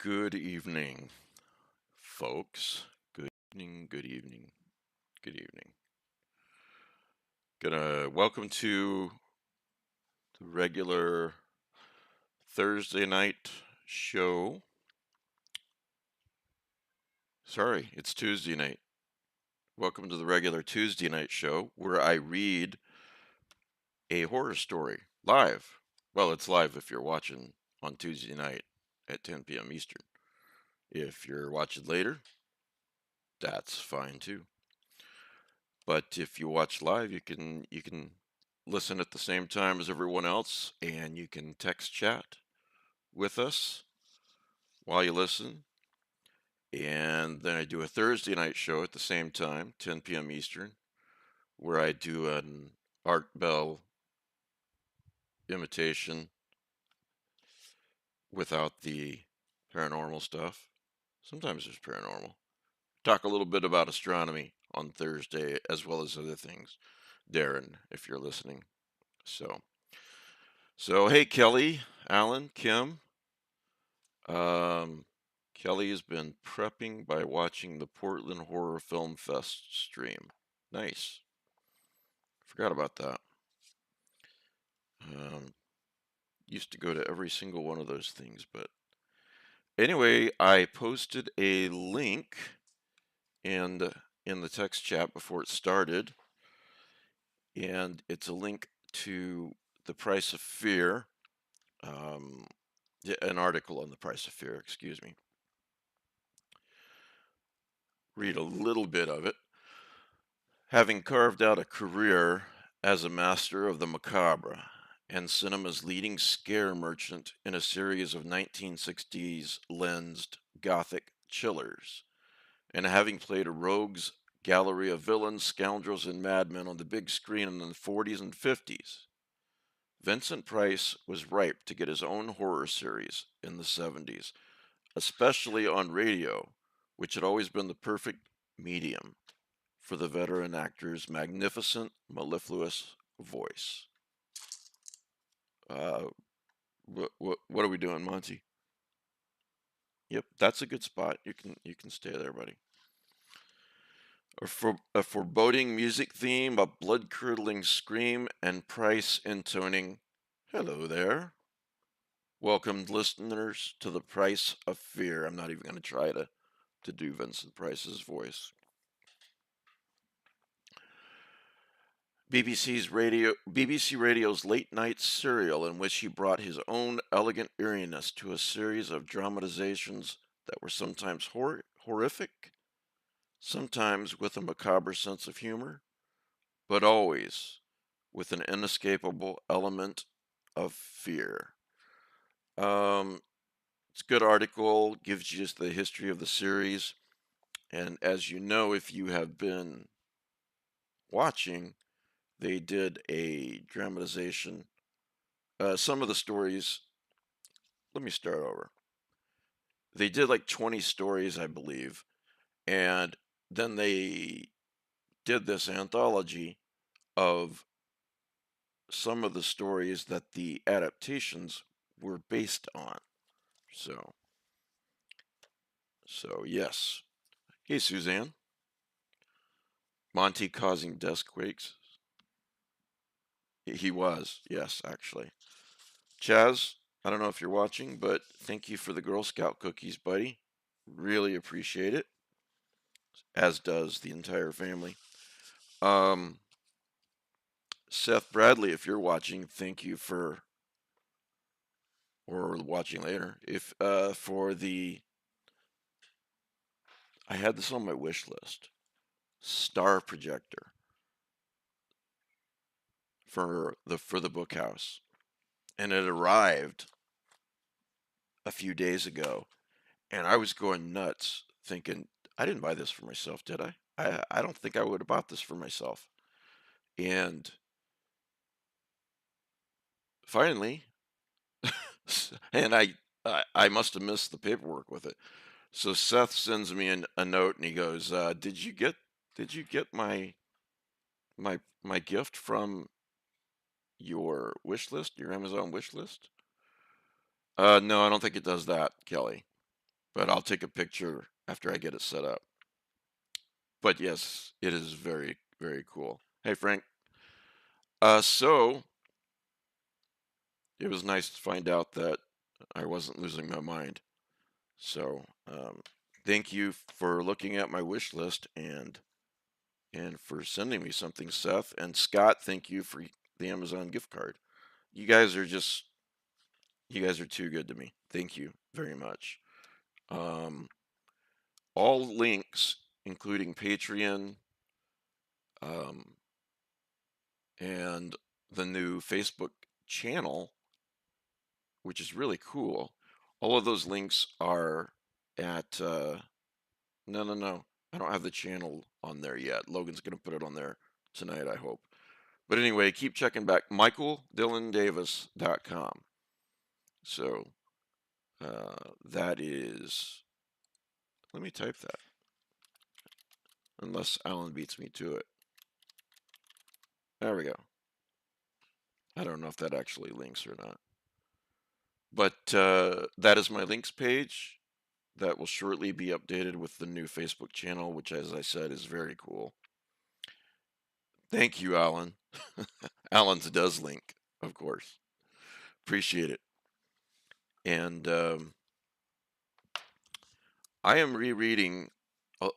Good evening, folks. Good evening, good evening, good evening. Gonna welcome to the regular Thursday night show. Sorry, it's Tuesday night. Welcome to the regular Tuesday night show where I read a horror story live. Well, it's live if you're watching on Tuesday night at 10 p.m. Eastern. If you're watching later, that's fine too. But if you watch live, you can listen at the same time as everyone else, and you can text chat with us while you listen. And then I do a Thursday night show at the same time, 10 p.m. Eastern, where I do an Art Bell imitation without the paranormal stuff. Sometimes there's paranormal. Talk a little bit about astronomy on Thursday as well as other things. Darren, if you're listening. So, so hey, Kelly, Alan, Kim. Um, Kelly has been prepping by watching the Portland Horror Film Fest stream. Nice. Forgot about that. Um, Used to go to every single one of those things, but anyway, I posted a link in the text chat before it started, and it's a link to The Price of Fear, um, an article on The Price of Fear, excuse me. Read a little bit of it. Having carved out a career as a master of the macabre and cinema's leading scare merchant in a series of 1960s lensed gothic chillers, and having played a rogues gallery of villains, scoundrels, and madmen on the big screen in the 40s and 50s, Vincent Price was ripe to get his own horror series in the 70s, especially on radio, which had always been the perfect medium for the veteran actor's magnificent, mellifluous voice. Uh, what are we doing, Monty? Yep, that's a good spot. You can stay there, buddy. A foreboding music theme, a blood-curdling scream, and Price intoning, "Hello there. Welcome, listeners, to the Price of Fear." I'm not even going to try to do Vincent Price's voice. BBC Radio's late night serial in which he brought his own elegant eeriness to a series of dramatizations that were sometimes horrific, sometimes with a macabre sense of humor, but always with an inescapable element of fear. It's a good article, gives you just the history of the series, and as you know, if you have been watching, they did a dramatization. Some of the stories, let me start over. They did like 20 stories, I believe, and then they did this anthology of some of the stories that the adaptations were based on. So, so yes. Hey, Suzanne. Monty causing desk quakes. He was, yes, actually. Chaz, I don't know if you're watching, but thank you for the Girl Scout cookies, buddy. Really appreciate it, as does the entire family. Um, Seth Bradley, if you're watching, thank you for, or watching later, if for the, I had this on my wish list, star projector for the book house, and it arrived a few days ago, and I was going nuts, thinking I didn't buy this for myself, did I? I don't think I would have bought this for myself, and finally, and I must have missed the paperwork with it. So Seth sends me a note and he goes, "Did you get my gift from your wish list, your Amazon wish list?" No, I don't think it does that, Kelly. but I'll take a picture after I get it set up. But yes, it is very, very cool. Hey, Frank. So it was nice to find out that I wasn't losing my mind. So, thank you for looking at my wish list and for sending me something, Seth. And Scott, thank you for the Amazon gift card. You guys are just you guys are too good to me. Thank you very much. Um, all links, including Patreon, um, and the new Facebook channel, which is really cool. All of those links are at no, no, no. I don't have the channel on there yet. Logan's going to put it on there tonight, I hope. But anyway, keep checking back. MichaelDylanDavis.com. So that is, let me type that, unless Alan beats me to it. There we go. I don't know if that actually links or not. But that is my links page. That will shortly be updated with the new Facebook channel, which, as I said, is very cool. Thank you, Alan. Alan's does link, of course. Appreciate it. And I am rereading uh,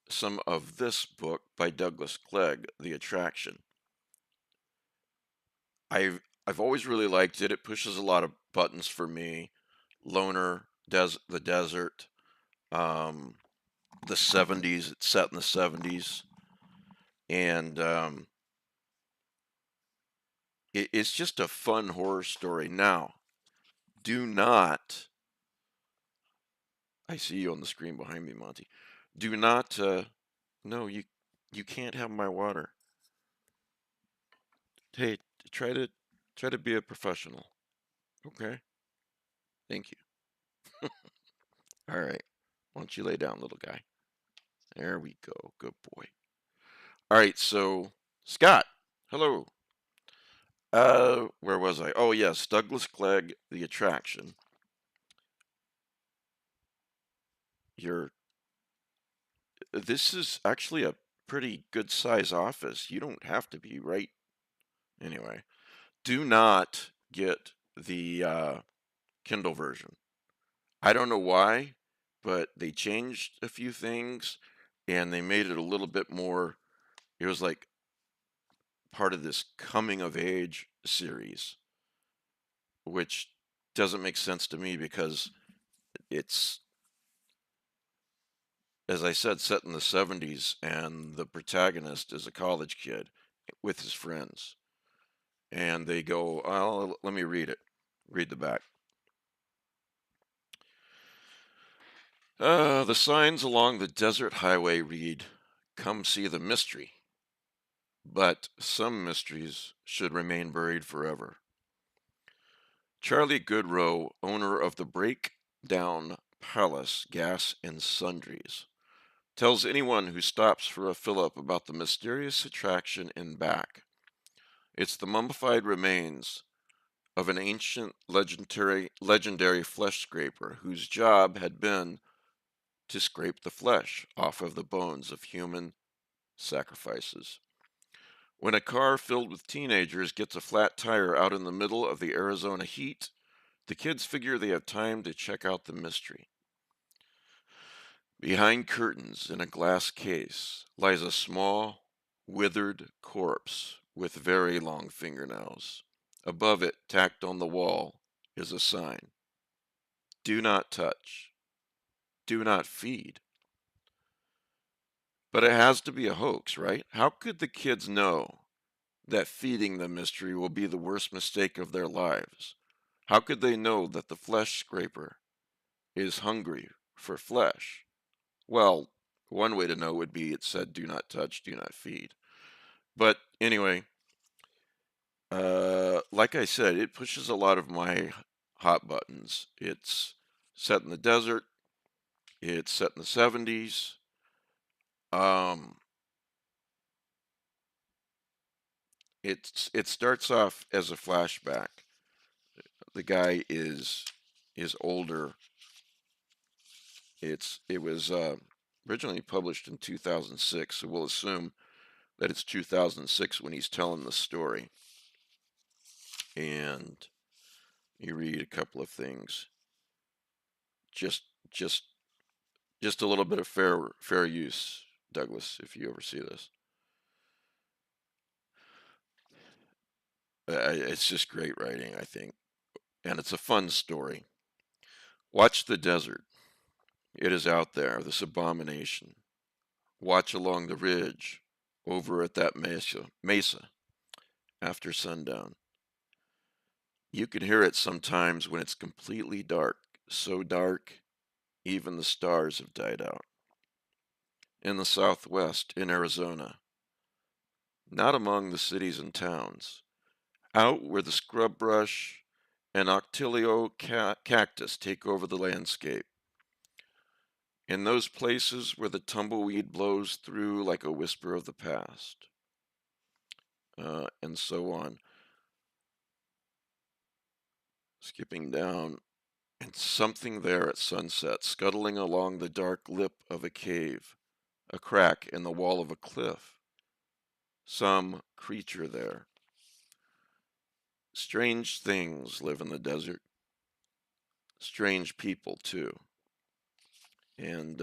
some of this book by Douglas Clegg, The Attraction. I've always really liked it. It pushes a lot of buttons for me. Loner, the desert, um, the 70s. It's set in the 70s, and it's just a fun horror story. Now, do not. I see you on the screen behind me, Monty. Do not. No, you can't have my water. Hey, try to be a professional. Okay. Thank you. All right. Why don't you lay down, little guy? There we go. Good boy. All right. So, Scott, hello. Where was I? Oh, yes. Douglas Clegg, The Attraction. You're. This is actually a pretty good size office. You don't have to be right. Anyway, do not get the Kindle version. I don't know why, but they changed a few things and they made it a little bit more. It was like part of this coming of age series, which doesn't make sense to me because it's, as I said, set in the 70s and the protagonist is a college kid with his friends. And they go, oh, let me read it. Read the back. The signs along the desert highway read, "Come see the mystery." But some mysteries should remain buried forever. Charlie Goodrow, owner of the Breakdown Palace Gas and Sundries, tells anyone who stops for a fill-up about the mysterious attraction in back. It's the mummified remains of an ancient legendary flesh scraper whose job had been to scrape the flesh off of the bones of human sacrifices. When a car filled with teenagers gets a flat tire out in the middle of the Arizona heat, the kids figure they have time to check out the mystery. Behind curtains in a glass case lies a small, withered corpse with very long fingernails. Above it, tacked on the wall, is a sign: "Do not touch. Do not feed." But it has to be a hoax, right? How could the kids know that feeding the mystery will be the worst mistake of their lives? How could they know that the flesh scraper is hungry for flesh? Well, one way to know would be it said, "Do not touch, do not feed." But anyway, like I said, it pushes a lot of my hot buttons. It's set in the desert. It's set in the 70s. Um, it starts off as a flashback. The guy is older It was originally published in 2006, so we'll assume that it's 2006 when he's telling the story. And you read a couple of things. Just just just a little bit of fair use, Douglas, if you ever see this. It's just great writing, I think, and it's a fun story. Watch the desert. It is out there, this abomination. Watch along the ridge, over at that mesa after sundown. You can hear it sometimes when it's completely dark, so dark even the stars have died out. In the southwest, in Arizona, not among the cities and towns, out where the scrub brush and octilio cactus take over the landscape. In those places where the tumbleweed blows through like a whisper of the past, and so on. Skipping down, and something there at sunset, scuttling along the dark lip of a cave, a crack in the wall of a cliff. Some creature there. Strange things live in the desert. Strange people, too. And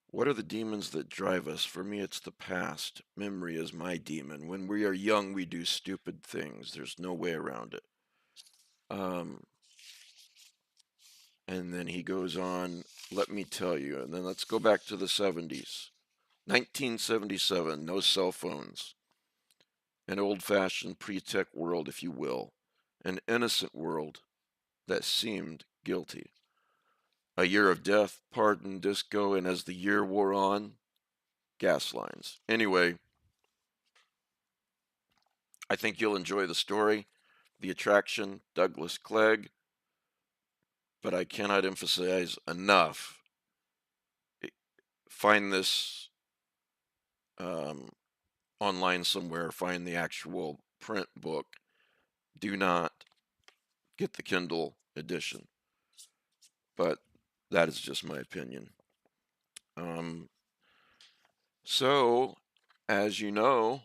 what are the demons that drive us? For me, it's the past. Memory is my demon. When we are young, we do stupid things. There's no way around it. Um, and then he goes on, let me tell you. And then let's go back to the 70s. 1977, no cell phones. An old-fashioned pre-tech world, if you will. An innocent world that seemed guilty. A year of death, pardon, disco, and as the year wore on, gas lines. Anyway, I think you'll enjoy the story, the attraction, Douglas Clegg, but I cannot emphasize enough. Find this um, online somewhere, find the actual print book. Do not get the Kindle edition, but that is just my opinion. Um, so, as you know,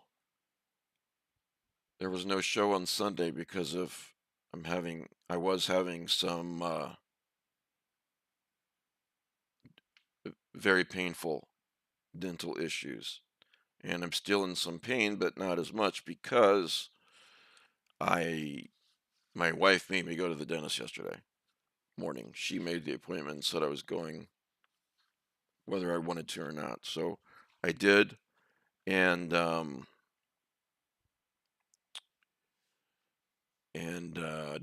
there was no show on Sunday because of I was having some very painful dental issues, and I'm still in some pain, but not as much because I my wife made me go to the dentist yesterday morning. She made the appointment and said I was going whether I wanted to or not. So I did, and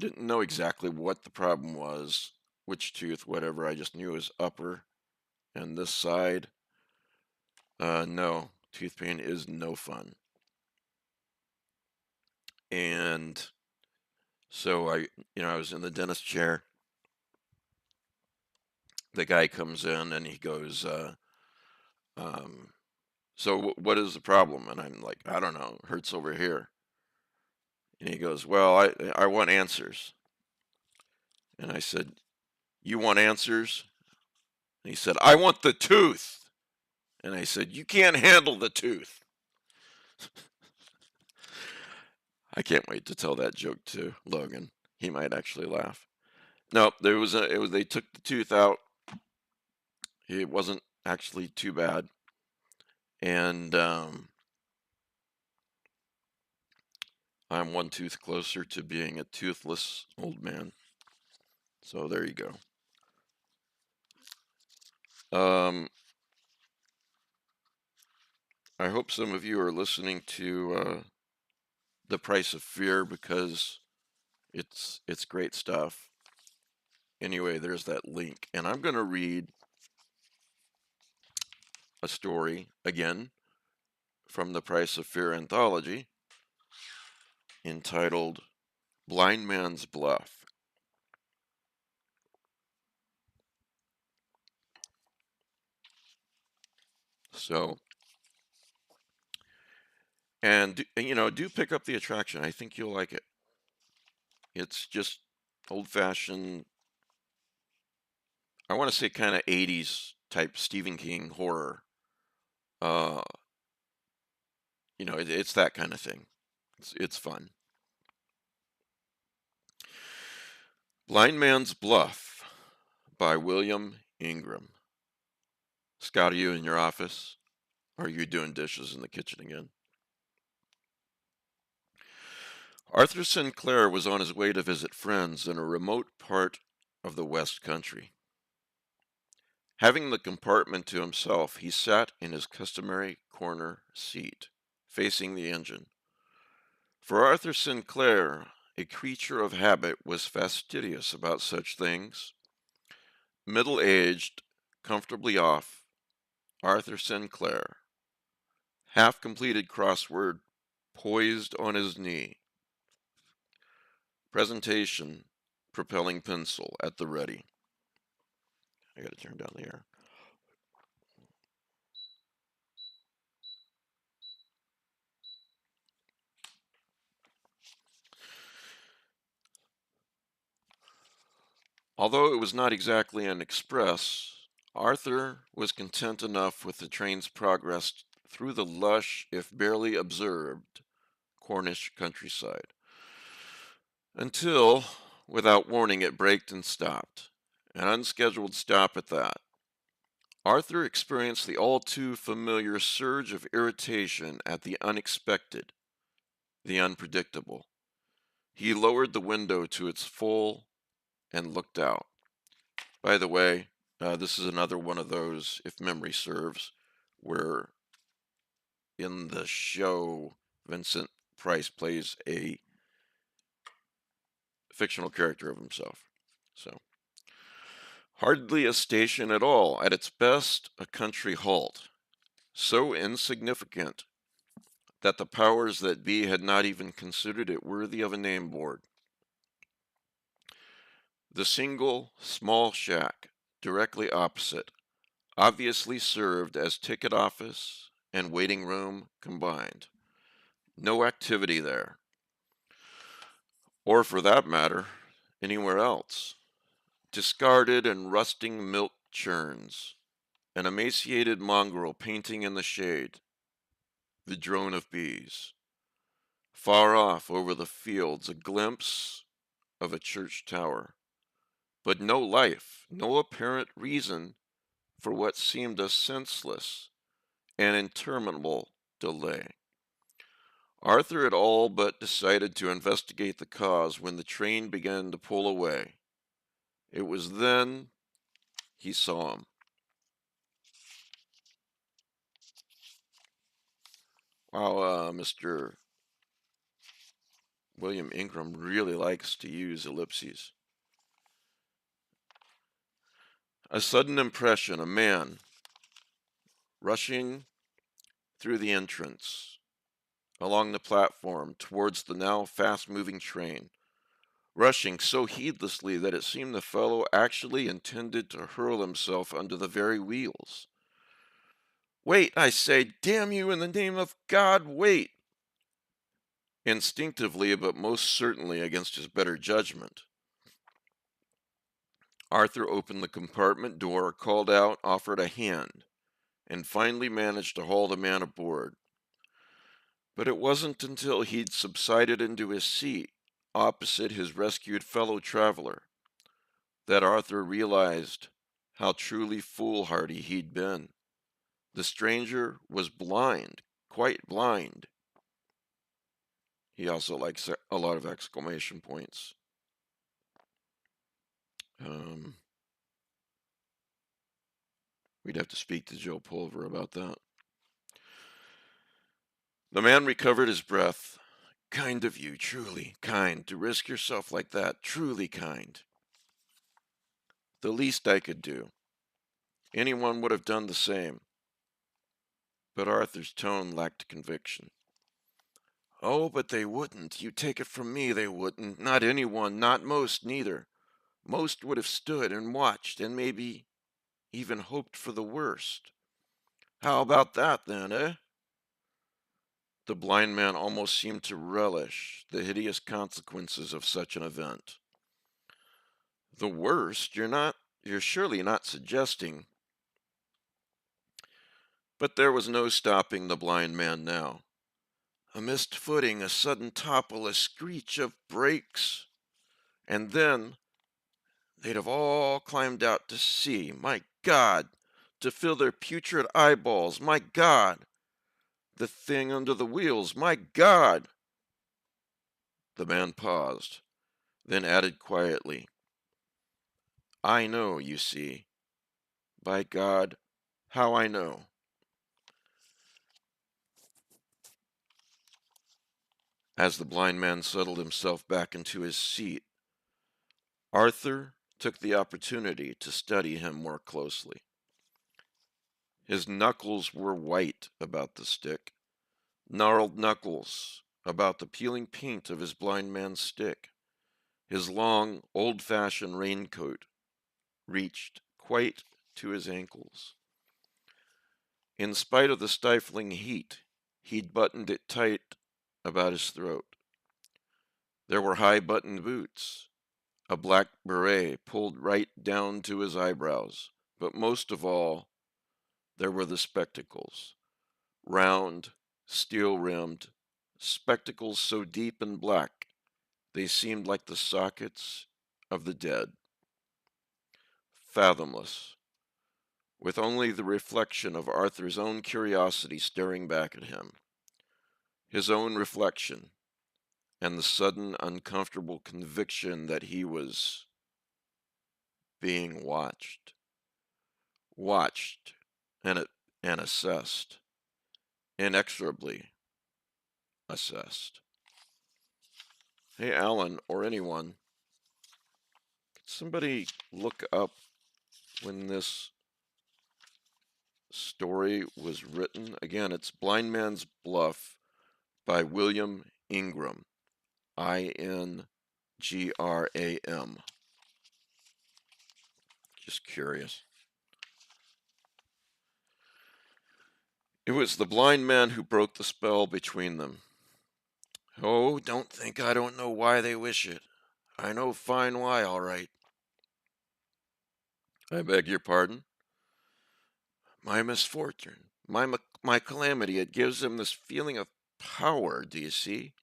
didn't know exactly what the problem was, which tooth, whatever. I just knew it was upper, and this side, no, tooth pain is no fun. And so I was in the dentist chair. The guy comes in and he goes, um, "So what is the problem?" And I'm like, "I don't know. It hurts over here." And he goes, "Well, I want answers." And I said, "You want answers?" And he said, "I want the tooth." And I said, "You can't handle the tooth." I can't wait to tell that joke to Logan. He might actually laugh. No, they took the tooth out. It wasn't actually too bad. And I'm one tooth closer to being a toothless old man. So there you go. Um, I hope some of you are listening to The Price of Fear because it's great stuff. Anyway, there's that link, and I'm going to read a story again from the Price of Fear anthology entitled Blind Man's Bluff. So, and do pick up the attraction. I think you'll like it. It's just old-fashioned, I want to say kind of 80s type Stephen King horror. Uh, it's that kind of thing. It's fun. Blind Man's Bluff by William Ingram. Scott, are you in your office? Or are you doing dishes in the kitchen again? Arthur Sinclair was on his way to visit friends in a remote part of the West Country. Having the compartment to himself, he sat in his customary corner seat, facing the engine. For Arthur Sinclair, a creature of habit, was fastidious about such things. Middle-aged, comfortably off, Arthur Sinclair, half-completed crossword poised on his knee. Presentation, propelling pencil at the ready. I gotta turn down the air. Although it was not exactly an express, Arthur was content enough with the train's progress through the lush, if barely observed, Cornish countryside. Until, without warning, it braked and stopped. An unscheduled stop at that. Arthur experienced the all too familiar surge of irritation at the unexpected, the unpredictable. He lowered the window to its full and looked out. By the way, this is another one of those, if memory serves, where in the show Vincent Price plays a fictional character of himself. So, hardly a station at all. At its best, a country halt. So insignificant that the powers that be had not even considered it worthy of a name board. The single, small shack, directly opposite, obviously served as ticket office and waiting room combined. No activity there, or for that matter, anywhere else. Discarded and rusting milk churns, an emaciated mongrel painting in the shade, the drone of bees. Far off over the fields, a glimpse of a church tower, but no life, no apparent reason for what seemed a senseless and interminable delay. Arthur had all but decided to investigate the cause when the train began to pull away. It was then he saw him. Wow, Mr. William Ingram really likes to use ellipses. A sudden impression, a man rushing through the entrance, along the platform, towards the now fast-moving train, rushing so heedlessly that it seemed the fellow actually intended to hurl himself under the very wheels. "Wait, I say, damn you, in the name of God, wait!" Instinctively, but most certainly against his better judgment, Arthur opened the compartment door, called out, offered a hand, and finally managed to haul the man aboard. But it wasn't until he'd subsided into his seat, opposite his rescued fellow traveler, that Arthur realized how truly foolhardy he'd been. The stranger was blind, quite blind. He also likes a lot of exclamation points. Um, we'd have to speak to Joe Pulver about that. The man recovered his breath. "Kind of you, truly, kind, to risk yourself like that, truly kind. The least I could do. Anyone would have done the same." But Arthur's tone lacked conviction. "Oh, but they wouldn't. You take it from me, they wouldn't. Not anyone, not most, neither. Most would have stood and watched, and maybe even hoped for the worst. How about that, then, eh?" The blind man almost seemed to relish the hideous consequences of such an event. The worst, you're surely not suggesting. But there was no stopping the blind man now. A missed footing, a sudden topple, a screech of brakes, and then they'd have all climbed out to sea. My God! To fill their putrid eyeballs. My God! The thing under the wheels. My God! The man paused, then added quietly, I know, you see. By God, how I know. As the blind man settled himself back into his seat, Arthur took the opportunity to study him more closely. His knuckles were white about the stick, gnarled knuckles about the peeling paint of his blind man's stick. His long, old-fashioned raincoat reached quite to his ankles. In spite of the stifling heat, he'd buttoned it tight about his throat. There were high-buttoned boots, a black beret pulled right down to his eyebrows, but most of all, there were the spectacles, round, steel-rimmed, spectacles so deep and black they seemed like the sockets of the dead, fathomless, with only the reflection of Arthur's own curiosity staring back at him, his own reflection, and the sudden uncomfortable conviction that he was being watched and, and assessed, inexorably assessed. Hey, Alan, or anyone, could somebody look up when this story was written? Again, it's Blind Man's Bluff by William Ingram, Ingram. Just curious. It was the blind man who broke the spell between them. Oh, don't think I don't know why they wish it. I know fine why, all right. I beg your pardon? My misfortune, my calamity, it gives them this feeling of power, do you see?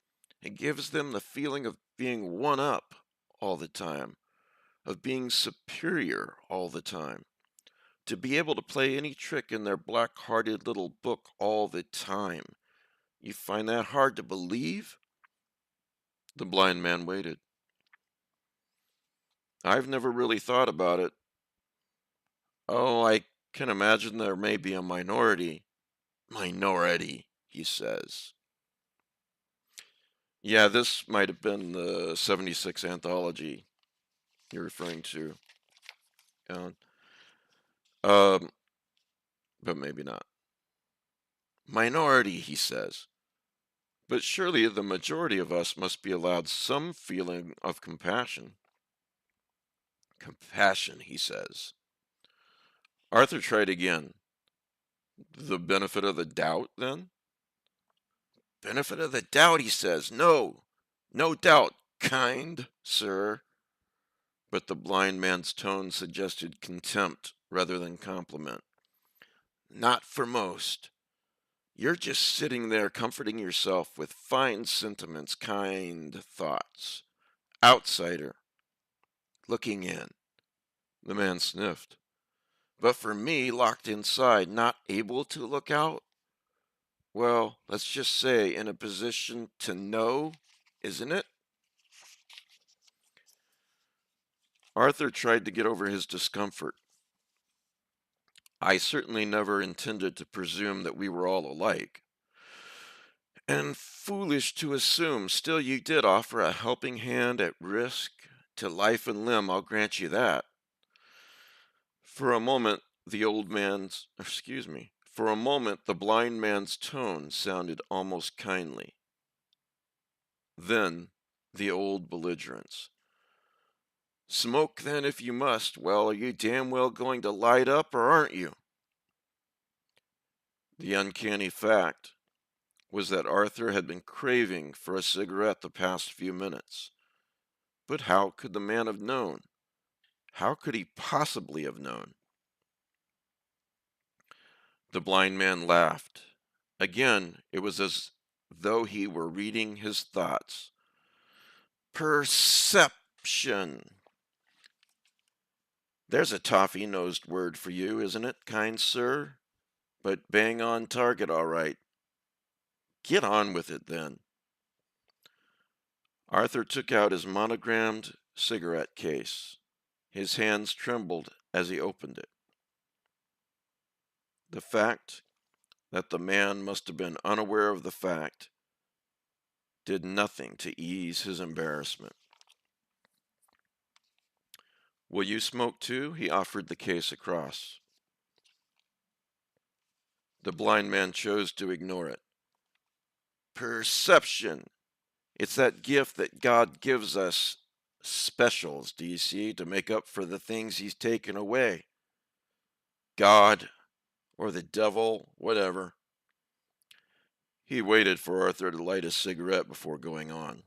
It gives them the feeling of being one up all the time, of being superior all the time, to be able to play any trick in their black-hearted little book all the time. You find that hard to believe? The blind man waited. I've never really thought about it. Oh, I can imagine there may be a minority. Minority, he says. Yeah, this might have been the 76 anthology you're referring to, Alan. Um, but maybe not. Minority, he says. But surely the majority of us must be allowed some feeling of compassion. Compassion, he says. Arthur tried again. The benefit of the doubt, then? Benefit of the doubt, he says. No, no doubt, kind sir. But the blind man's tone suggested contempt rather than compliment. Not for most. You're just sitting there comforting yourself with fine sentiments, kind thoughts. Outsider, looking in. The man sniffed. But for me, locked inside, not able to look out, well, let's just say in a position to know, isn't it? Arthur tried to get over his discomfort. I certainly never intended to presume that we were all alike. And foolish to assume, still you did offer a helping hand at risk to life and limb, I'll grant you that. For a moment, for a moment, the blind man's tone sounded almost kindly. Then, the old belligerence. Smoke then if you must. Well, are you damn well going to light up or aren't you? The uncanny fact was that Arthur had been craving for a cigarette the past few minutes. But how could the man have known? How could he possibly have known? The blind man laughed. Again, it was as though he were reading his thoughts. Perception. There's a toffee-nosed word for you, isn't it, kind sir? But bang on target, all right. Get on with it, then. Arthur took out his monogrammed cigarette case. His hands trembled as he opened it. The fact that the man must have been unaware of the fact did nothing to ease his embarrassment. Will you smoke too? He offered the case across. The blind man chose to ignore it. Perception. It's that gift that God gives us, specials, do you see, to make up for the things he's taken away. God or the devil, whatever. He waited for Arthur to light his cigarette before going on.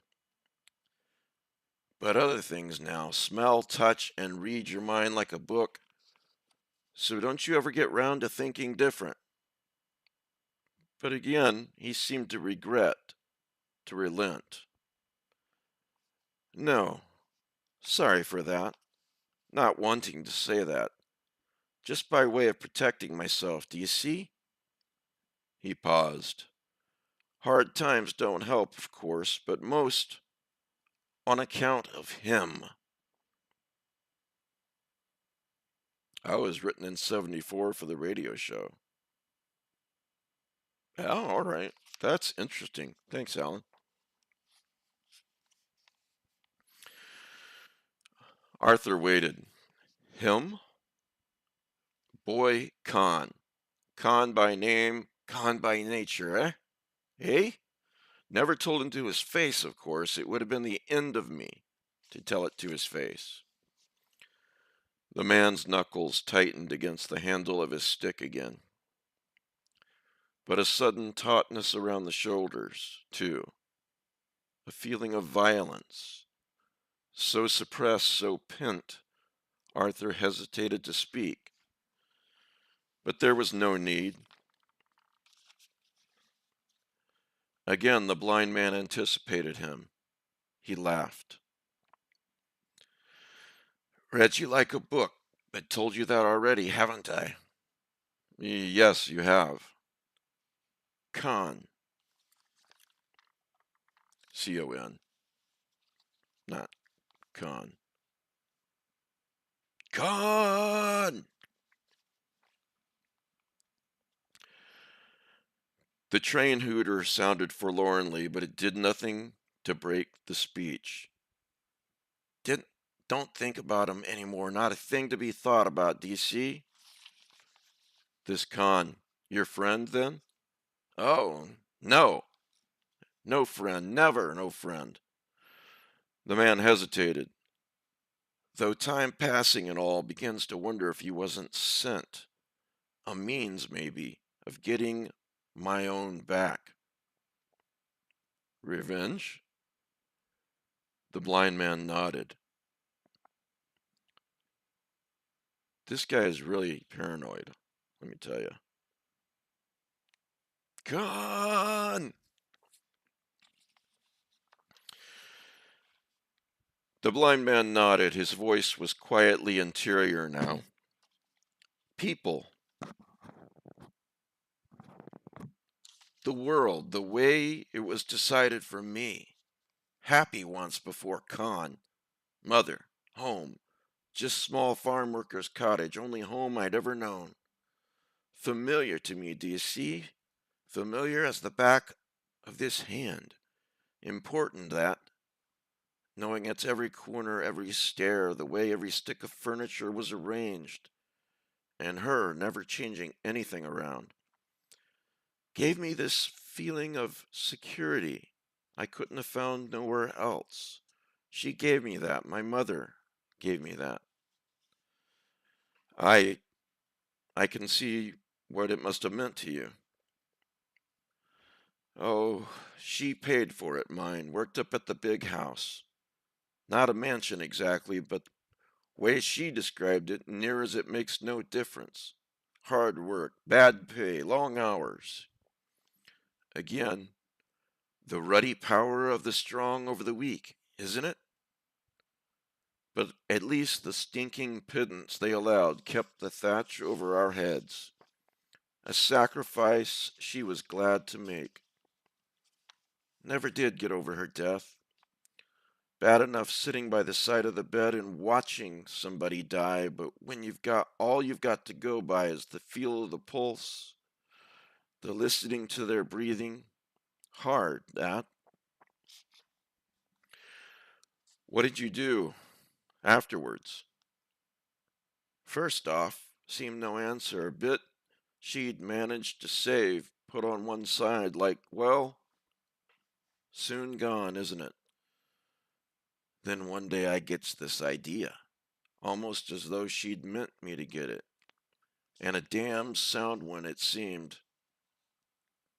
But other things now, smell, touch, and read your mind like a book. So don't you ever get round to thinking different. But again, he seemed to regret, to relent. No, sorry for that. Not wanting to say that. Just by way of protecting myself, do you see? He paused. Hard times don't help, of course, but most on account of him. I was written in 74 for the radio show. Oh, all right. That's interesting. Thanks, Alan. Arthur waited. Him? Boy Con. Con by name, con by nature, eh? Eh? Never told him to his face, of course. It would have been the end of me to tell it to his face. The man's knuckles tightened against the handle of his stick again. But a sudden tautness around the shoulders, too. A feeling of violence. So suppressed, so pent, Arthur hesitated to speak. But there was no need. Again, the blind man anticipated him. He laughed. Read you like a book, but told you that already, haven't I? Yes, you have. Con. C-O-N. Not con. Con! The train hooter sounded forlornly, but it did nothing to break the speech. Didn't, don't think about him anymore. Not a thing to be thought about, do you see? This con. Your friend, then? Oh, no. No friend. Never no friend. The man hesitated, though time passing and all begins to wonder if he wasn't sent. A means, maybe, of getting my own back. Revenge? The blind man nodded. This guy is really paranoid, let me tell you. Gone! The blind man nodded. His voice was quietly interior now. People. The world, the way it was decided for me. Happy once before Con. Mother. Home. Just small farm worker's cottage. Only home I'd ever known. Familiar to me, do you see? Familiar as the back of this hand. Important that. Knowing its every corner, every stair, the way every stick of furniture was arranged. And her never changing anything around. Gave me this feeling of security I couldn't have found nowhere else. She gave me that. My mother gave me that. I I can see what it must have meant to you. Oh, she paid for it, mine. Worked up at the big house. Not a mansion exactly, but Way she described it, near as it makes no difference. Hard work, bad pay, long hours. Again, the ruddy power of the strong over the weak, isn't it? But at least the stinking pittance they allowed kept the thatch over our heads, a sacrifice she was glad to make. Never did get over her death. Bad enough sitting by the side of the bed and watching somebody die, but when all you've got to go by is the feel of the pulse, the listening to their breathing. Hard, that. What did you do afterwards? First off, seemed no answer. A bit she'd managed to save, put on one side, like, well, soon gone, isn't it? Then one day I gets this idea, almost as though she'd meant me to get it. And a damn sound one it seemed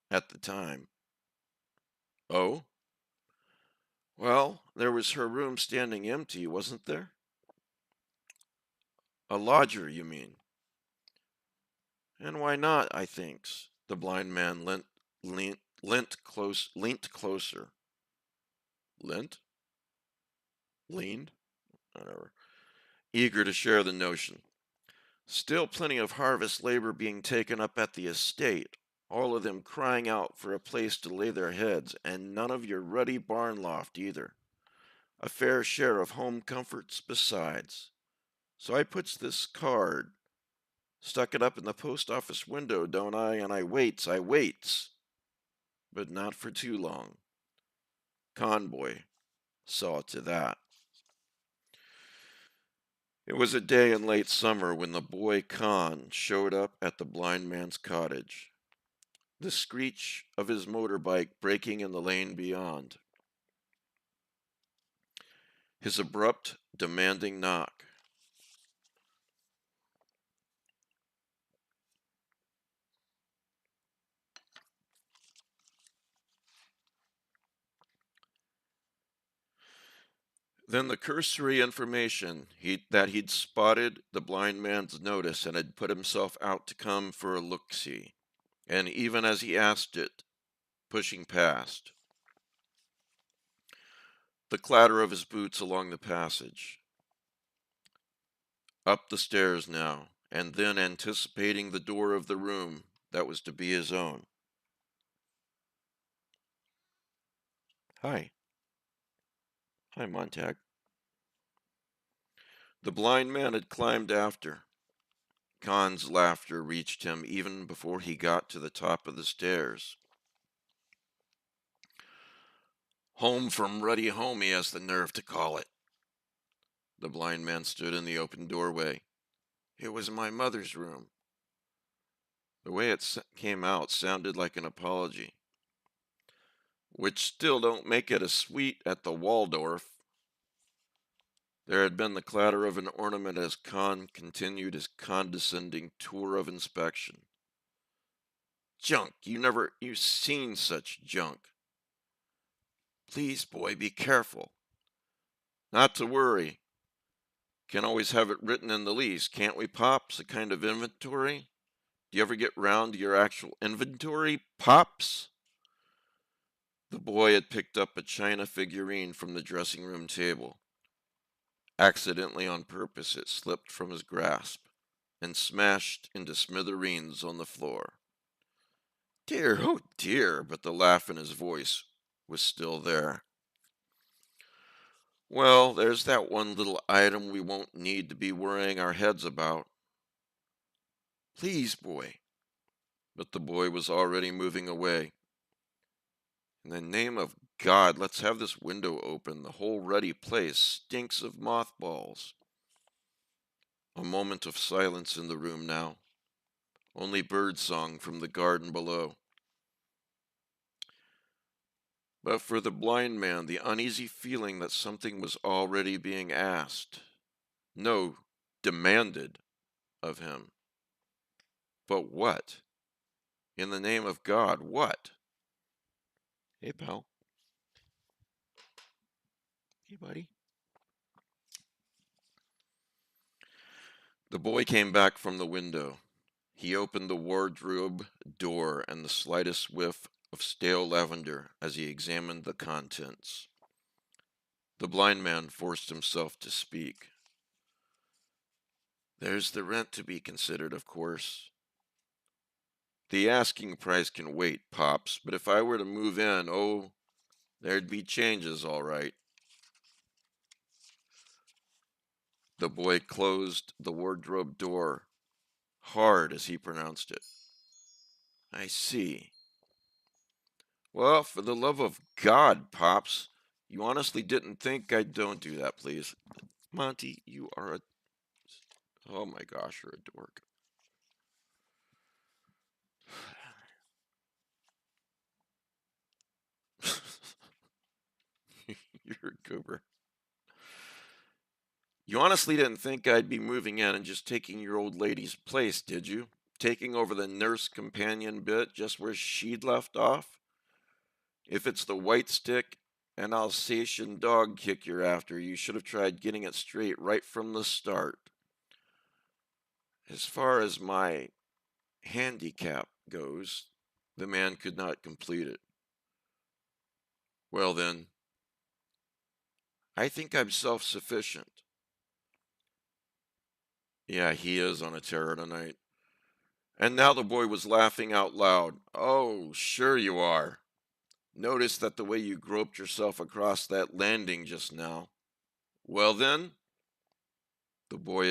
at the time. Oh? Well, there was her room standing empty, wasn't there? A lodger, you mean? And why not, I thinks. The blind man leant closer. Lent? Leaned? Whatever. Eager to share the notion. Still plenty of harvest labor being taken up at the estate, all of them crying out for a place to lay their heads, and none of your ruddy barn loft either. A fair share of home comforts besides. So I puts this card, stuck it up in the post office window, don't I? And I waits. But not for too long. Conboy saw to that. It was a day in late summer when the boy Con showed up at the blind man's cottage, the screech of his motorbike braking in the lane beyond, his abrupt, demanding knock. Then the cursory information that he'd spotted the blind man's notice and had put himself out to come for a look-see. And even as he asked it, pushing past, the clatter of his boots along the passage, up the stairs now, and then anticipating the door of the room that was to be his own. Hi. Hi, Montag. The blind man had climbed after. Con's laughter reached him even before he got to the top of the stairs. Home from Ruddy Home, he has the nerve to call it. The blind man stood in the open doorway. It was my mother's room. The way it came out sounded like an apology, which still don't make it a suite at the Waldorf. There had been the clatter of an ornament as Con continued his condescending tour of inspection. Junk, you've seen such junk. Please, boy, be careful. Not to worry. Can always have it written in the lease, can't we, Pops? A kind of inventory? Do you ever get round to your actual inventory, Pops? The boy had picked up a china figurine from the dressing room table. Accidentally on purpose, it slipped from his grasp and smashed into smithereens on the floor. Dear, oh dear, but the laugh in his voice was still there. Well, there's that one little item we won't need to be worrying our heads about. Please, boy. But the boy was already moving away. In the name of God, let's have this window open. The whole ruddy place stinks of mothballs. A moment of silence in the room now. Only bird song from the garden below. But for the blind man, the uneasy feeling that something was already being asked, no, demanded of him. But what? In the name of God, what? Hey, pal. Hey, buddy. The boy came back from the window. He opened the wardrobe door and the slightest whiff of stale lavender as he examined the contents. The blind man forced himself to speak. There's the rent to be considered, of course. The asking price can wait, Pops, but if I were to move in, oh, there'd be changes, all right. The boy closed the wardrobe door hard as he pronounced it. I see. Well, for the love of God, Pops, you honestly didn't think I don't do that, please. Monty, you are a... Oh my gosh, you're a dork. You're a goober. You honestly didn't think I'd be moving in and just taking your old lady's place, did you? Taking over the nurse companion bit just where she'd left off? If it's the white stick and Alsatian dog kick you're after, you should have tried getting it straight right from the start. As far as my handicap goes, the man could not complete it. Well, then, I think I'm self sufficient. Yeah, he is on a terror tonight. And now the boy was laughing out loud. Oh, sure you are. Notice that the way you groped yourself across that landing just now. Well, then, the boy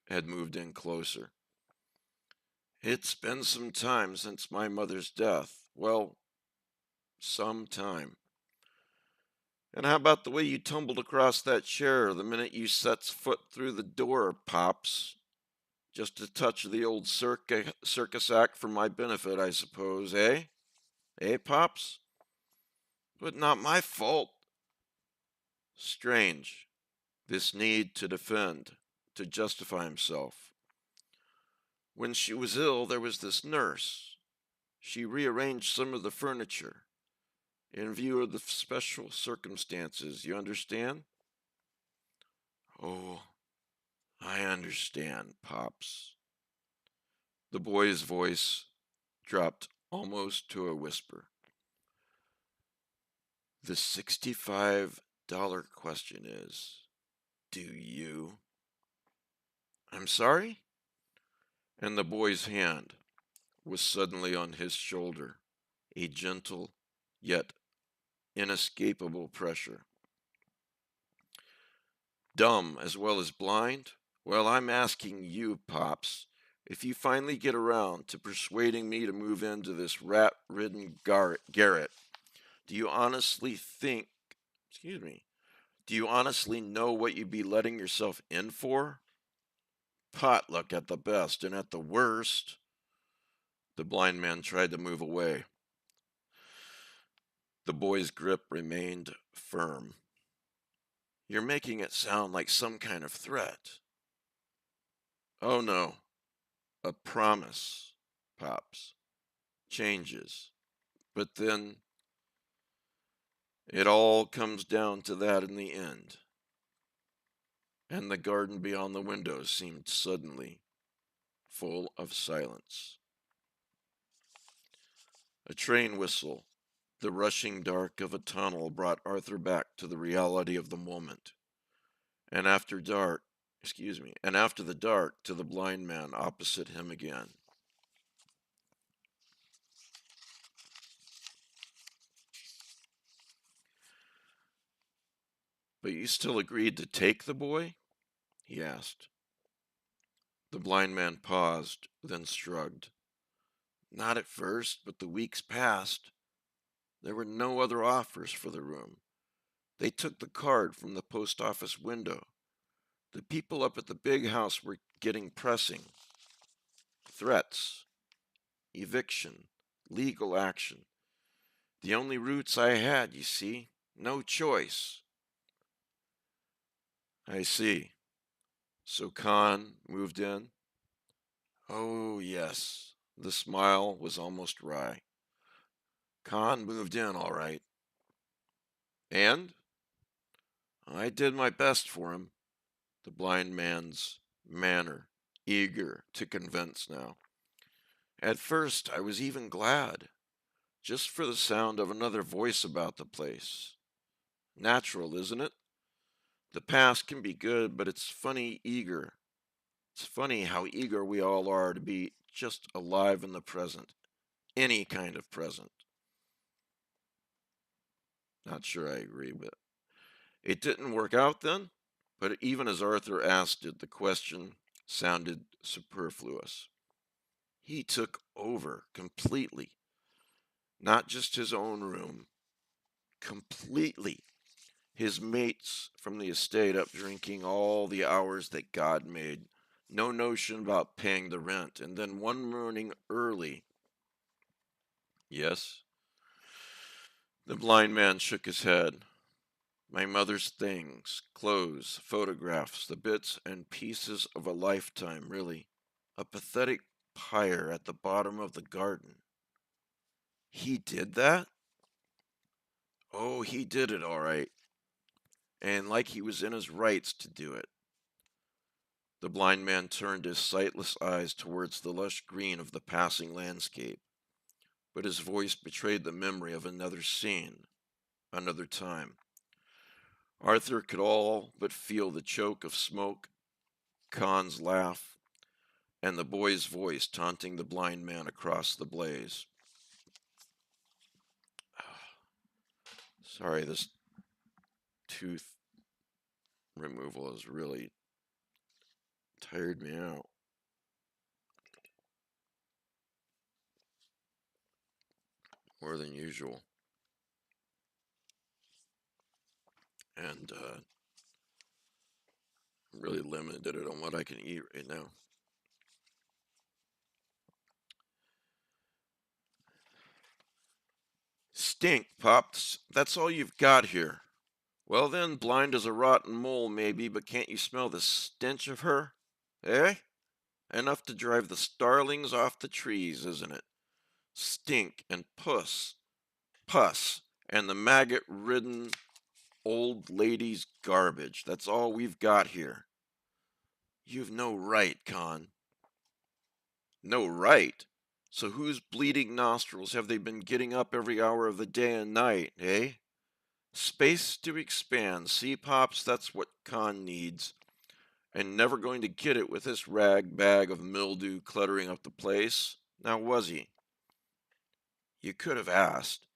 had moved in closer. It's been some time since my mother's death. Well, some time. And how about the way you tumbled across that chair the minute you set foot through the door, Pops? Just a touch of the old circus act for my benefit, I suppose, eh? Eh, Pops? But not my fault. Strange, this need to defend, to justify himself. When she was ill, there was this nurse. She rearranged some of the furniture in view of the special circumstances, you understand? Oh, I understand, Pops. The boy's voice dropped almost to a whisper. The $65 question is, do you? I'm sorry? And the boy's hand was suddenly on his shoulder, a gentle yet inescapable pressure. Dumb as well as blind? Well, I'm asking you, Pops, if you finally get around to persuading me to move into this rat-ridden garret, do you honestly think, excuse me, do you honestly know what you'd be letting yourself in for? Potluck at the best, and at the worst. The blind man tried to move away. The boy's grip remained firm. You're making it sound like some kind of threat. Oh no, a promise, Pops. Changes. But then it all comes down to that in the end. And the garden beyond the window seemed suddenly full of silence. A train whistle, the rushing dark of a tunnel brought Arthur back to the reality of the moment. And after dark, and after the dark to the blind man opposite him again. But you still agreed to take the boy? He asked. The blind man paused, then shrugged. Not at first, but the weeks passed. There were no other offers for the room. They took the card from the post office window. The people up at the big house were getting pressing. Threats, eviction, legal action. The only routes I had, you see. No choice. I see. So Khan moved in? Oh, yes. The smile was almost wry. Khan moved in, all right. And? I did my best for him. The blind man's manner eager to convince now. At first, I was even glad, just for the sound of another voice about the place. Natural, isn't it? The past can be good, but it's funny eager. It's funny how eager we all are to be just alive in the present, any kind of present. Not sure I agree, but it didn't work out then. But even as Arthur asked it, the question sounded superfluous. He took over completely, not just his own room, completely. His mates from the estate up drinking all the hours that God made. No notion about paying the rent. And then one morning early, yes, the blind man shook his head. My mother's things, clothes, photographs, the bits and pieces of a lifetime, really. A pathetic pyre at the bottom of the garden. He did that? Oh, he did it all right. And like he was in his rights to do it. The blind man turned his sightless eyes towards the lush green of the passing landscape, but his voice betrayed the memory of another scene, another time. Arthur could all but feel the choke of smoke, Con's laugh, and the boy's voice taunting the blind man across the blaze. Sorry, this tooth removal has really tired me out. More than usual. And I'm really limited on what I can eat right now. Stink, Pops. That's all you've got here. Well then, blind as a rotten mole maybe, but can't you smell the stench of her? Eh? Enough to drive the starlings off the trees, isn't it? Stink and pus, and the maggot-ridden old lady's garbage. That's all we've got here. You've no right, Con. No right? So whose bleeding nostrils have they been getting up every hour of the day and night, eh? Space to expand. See, Pops, that's what Con needs. And never going to get it with this rag bag of mildew cluttering up the place. Now, was he? You could have asked.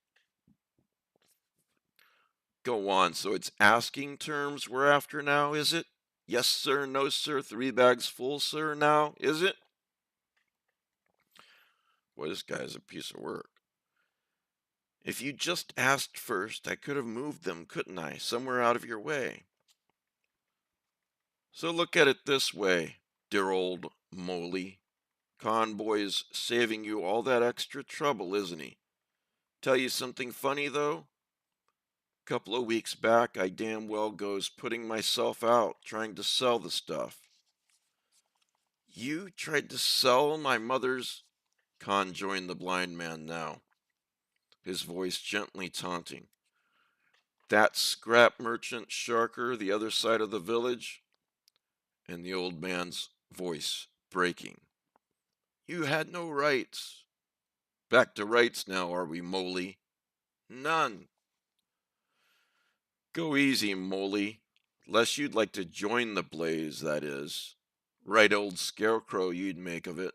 Go on, so it's asking terms we're after now, is it? Yes, sir, no, sir, 3 bags full, sir, now, is it? Boy, this guy is a piece of work. If you just asked first, I could have moved them, couldn't I? Somewhere out of your way. So look at it this way, dear old Moley. Conboy's saving you all that extra trouble, isn't he? Tell you something funny, though? Couple of weeks back, I damn well goes putting myself out trying to sell the stuff. You tried to sell my mother's? Con joined the blind man now, his voice gently taunting. That scrap merchant Sharker the other side of the village? And the old man's voice breaking. You had no rights. Back to rights now, are we, Moley? None. Go easy, Moley. Less you'd like to join the blaze, that is. Right old scarecrow you'd make of it.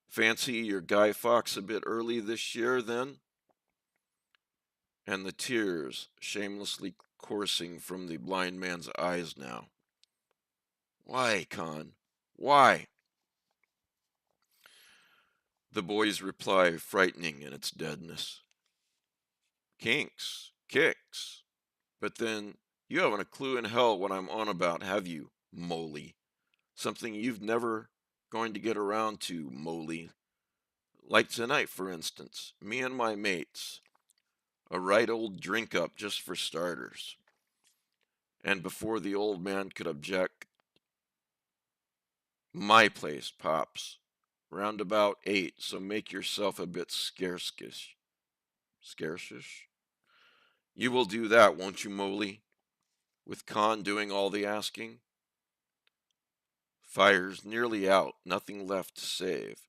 Fancy your Guy Fawkes a bit early this year, then? And the tears shamelessly coursing from the blind man's eyes now. Why, Con? Why? The boy's reply frightening in its deadness. Kinks, kicks. But then, you haven't a clue in hell what I'm on about, have you, Moley? Something you've never going to get around to, Moley. Like tonight, for instance, me and my mates. A right old drink up just for starters. And before the old man could object, my place, Pops. Round about 8, so make yourself a bit scarce-ish. Scarce-ish? You will do that, won't you, Moley? With Con doing all the asking? Fire's nearly out, nothing left to save.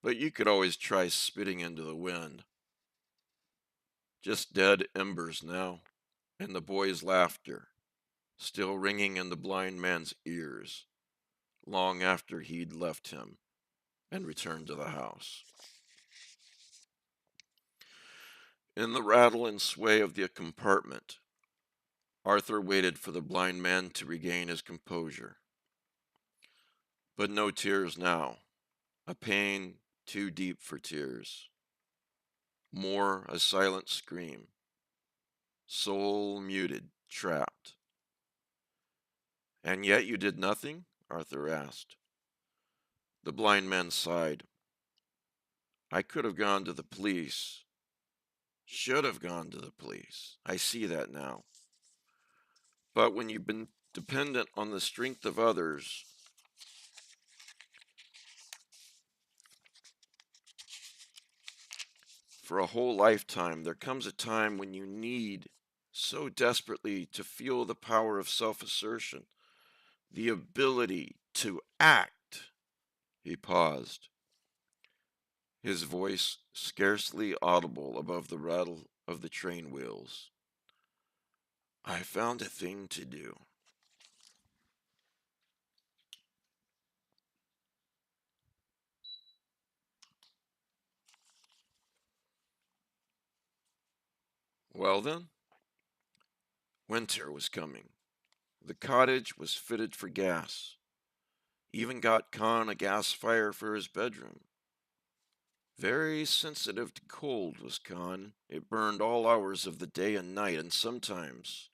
But you could always try spitting into the wind. Just dead embers now, and the boy's laughter, still ringing in the blind man's ears, long after he'd left him and returned to the house. In the rattle and sway of the compartment, Arthur waited for the blind man to regain his composure. But no tears now, a pain too deep for tears. More a silent scream, soul muted, trapped. And yet you did nothing? Arthur asked. The blind man sighed. I could have gone to the police. Should have gone to the police. I see that now. But when you've been dependent on the strength of others for a whole lifetime, there comes a time when you need so desperately to feel the power of self-assertion, the ability to act. He paused, his voice scarcely audible above the rattle of the train wheels. I found a thing to do. Well then, winter was coming. The cottage was fitted for gas. Even got Con a gas fire for his bedroom. Very sensitive to cold was Con. It burned all hours of the day and night, and sometimes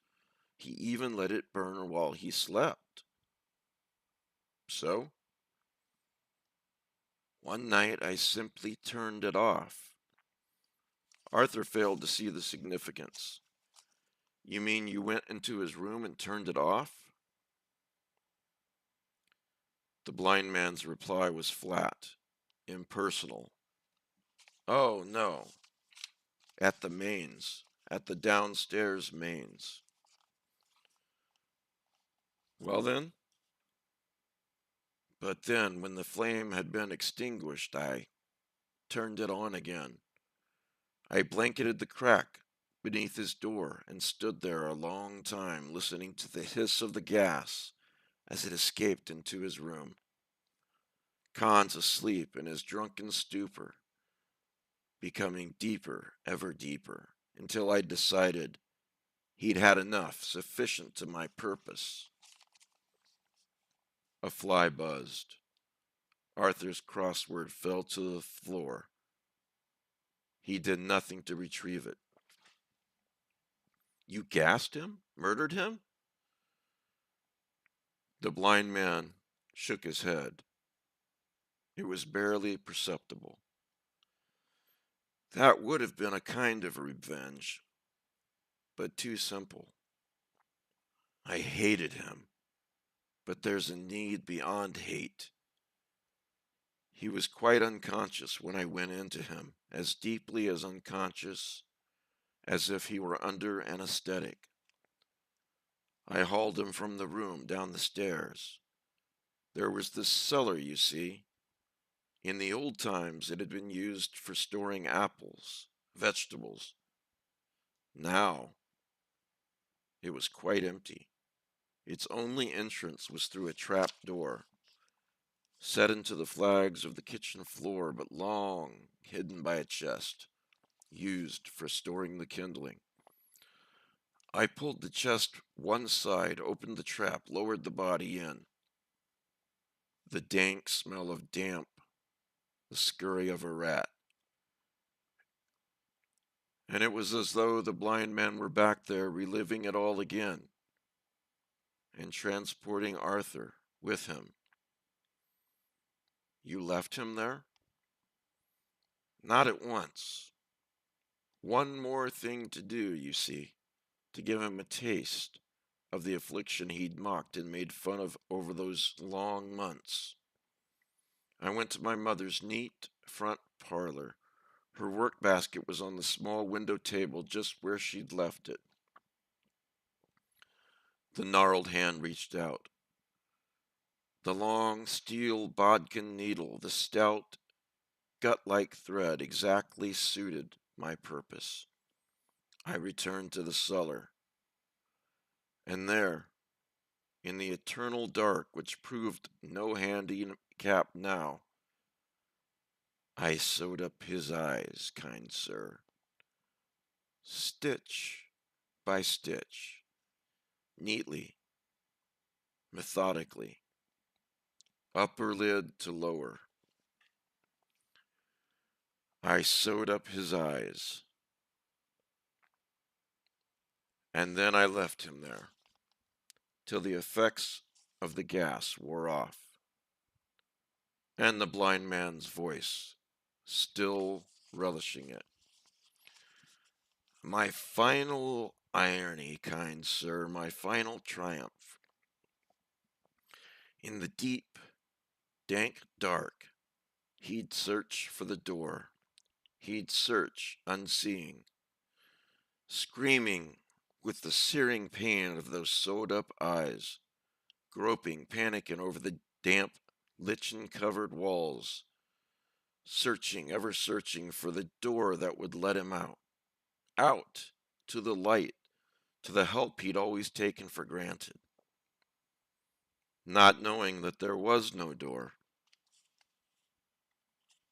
he even let it burn while he slept. So, one night I simply turned it off. Arthur failed to see the significance. You mean you went into his room and turned it off? The blind man's reply was flat, impersonal. Oh, no. At the mains. At the downstairs mains. Well then? But then, when the flame had been extinguished, I turned it on again. I blanketed the crack beneath his door and stood there a long time listening to the hiss of the gas as it escaped into his room. Con's asleep in his drunken stupor, becoming deeper, ever deeper, until I decided he'd had enough, sufficient to my purpose. A fly buzzed. Arthur's crossword fell to the floor. He did nothing to retrieve it. You gassed him? Murdered him? The blind man shook his head. It was barely perceptible. That would have been a kind of revenge, but too simple. I hated him, but there's a need beyond hate. He was quite unconscious when I went into him, as deeply as unconscious as if he were under anesthetic. I hauled him from the room down the stairs. There was this cellar, you see. In the old times, it had been used for storing apples, vegetables. Now, it was quite empty. Its only entrance was through a trap door, set into the flags of the kitchen floor, but long hidden by a chest, used for storing the kindling. I pulled the chest one side, opened the trap, lowered the body in. The dank smell of damp, the scurry of a rat. And it was as though the blind men were back there reliving it all again and transporting Arthur with him. You left him there? Not at once. One more thing to do, you see, to give him a taste of the affliction he'd mocked and made fun of over those long months. I went to my mother's neat front parlor. Her work basket was on the small window table just where she'd left it. The gnarled hand reached out. The long steel bodkin needle, the stout, gut-like thread exactly suited my purpose. I returned to the cellar, and there, in the eternal dark, which proved no handicap now, I sewed up his eyes, kind sir, stitch by stitch, neatly, methodically, upper lid to lower. I sewed up his eyes, and then I left him there, till the effects of the gas wore off, and the blind man's voice still relishing it. My final irony, kind sir, my final triumph. In the deep, dank dark, he'd search for the door. He'd search, unseeing, screaming with the searing pain of those sewed-up eyes, groping, panicking over the damp, lichen-covered walls, searching, ever searching for the door that would let him out, to the light, to the help he'd always taken for granted, not knowing that there was no door,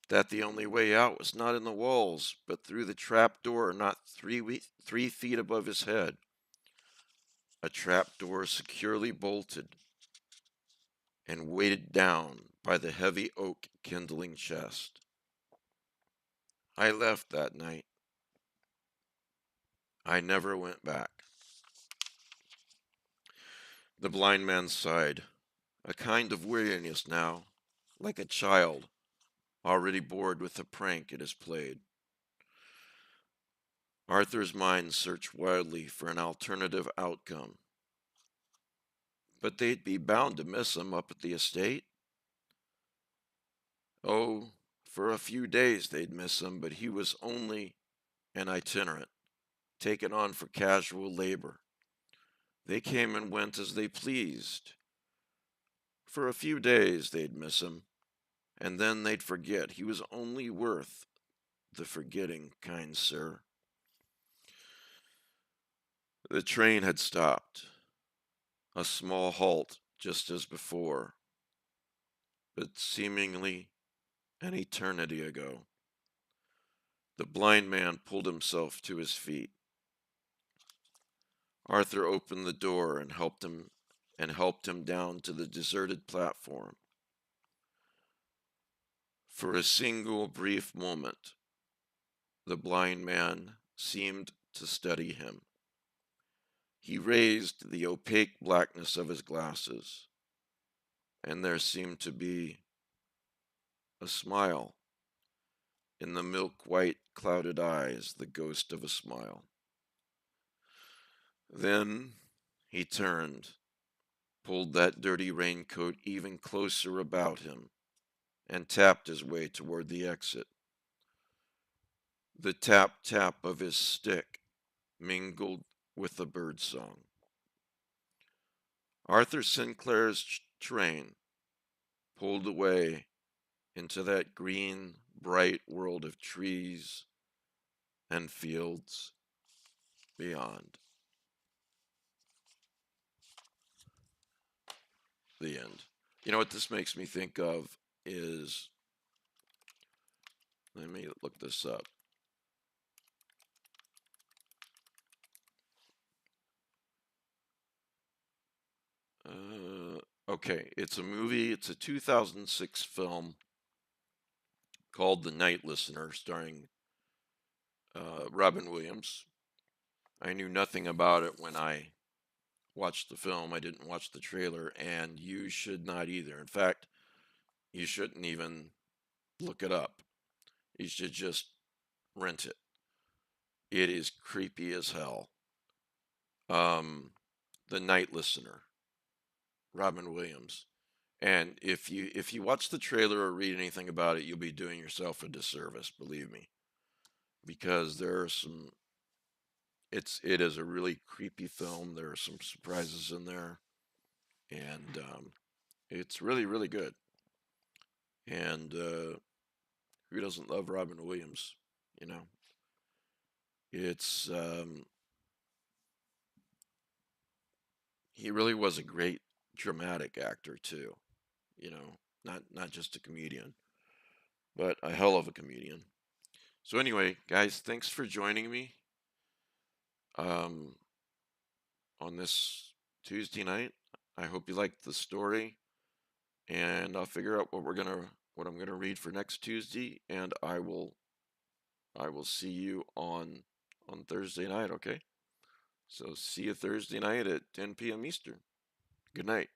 that the only way out was not in the walls, but through the trap door not 3 feet above his head, a trap door securely bolted and weighted down by the heavy oak kindling chest. I left that night. I never went back. The blind man sighed, a kind of weariness now, like a child already bored with the prank it has played. Arthur's mind searched wildly for an alternative outcome. But they'd be bound to miss him up at the estate. Oh, for a few days they'd miss him, but he was only an itinerant, taken on for casual labor. They came and went as they pleased. For a few days they'd miss him, and then they'd forget. He was only worth the forgetting, kind sir. The train had stopped. A small halt, just as before, but seemingly an eternity ago. The blind man pulled himself to his feet. Arthur opened the door and helped him down to the deserted platform. For a single brief moment, the blind man seemed to study him. He raised the opaque blackness of his glasses, and there seemed to be a smile in the milk-white clouded eyes, the ghost of a smile. Then he turned, pulled that dirty raincoat even closer about him, and tapped his way toward the exit. The tap-tap of his stick mingled with the birdsong. Arthur Sinclair's train pulled away into that green, bright world of trees and fields beyond. The end. You know what this makes me think of is, let me look this up. Okay, it's a movie. It's a 2006 film called The Night Listener, starring Robin Williams. I knew nothing about it when I watched the film. I didn't watch the trailer, and you should not either. In fact, you shouldn't even look it up. You should just rent it. It is creepy as hell. The Night Listener, Robin Williams. And if you watch the trailer or read anything about it, you'll be doing yourself a disservice, believe me, because there are it is a really creepy film. There are some surprises in there, and It's really, really good. And who doesn't love Robin Williams? You know, it's he really was a great dramatic actor too. You know, not just a comedian, but a hell of a comedian. So anyway, guys, thanks for joining me um, on this Tuesday night. I hope you liked the story, and I'll figure out what I'm gonna read for next Tuesday, and I will see you on Thursday night. Okay, so see you Thursday night at 10 p.m. Eastern. Good night.